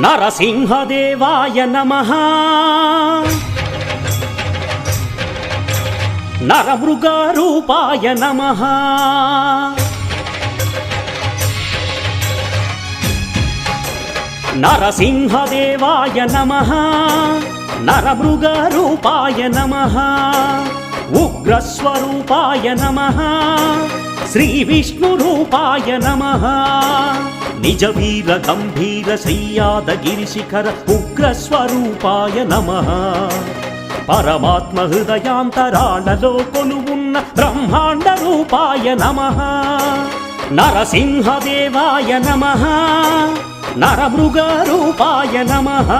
నరసింహదేవాయ నమః నరమృగరూపాయ నమః నరసింహదేవాయ నమః నరమృగరూపాయ నమః ఉగ్రస్వరూపాయ నమః శ్రీవిష్ణురూపాయ నమః నిజవీర గంభీర శ్రీయాదగిరిశిఖర ఉగ్రస్వరూపాయ నమః పరమాత్మ హృదయాంతరాళలో కొలువున్న బ్రహ్మాండ రూపాయ నమః నరసింహదేవాయ నమః నరమృగరూపాయ నమః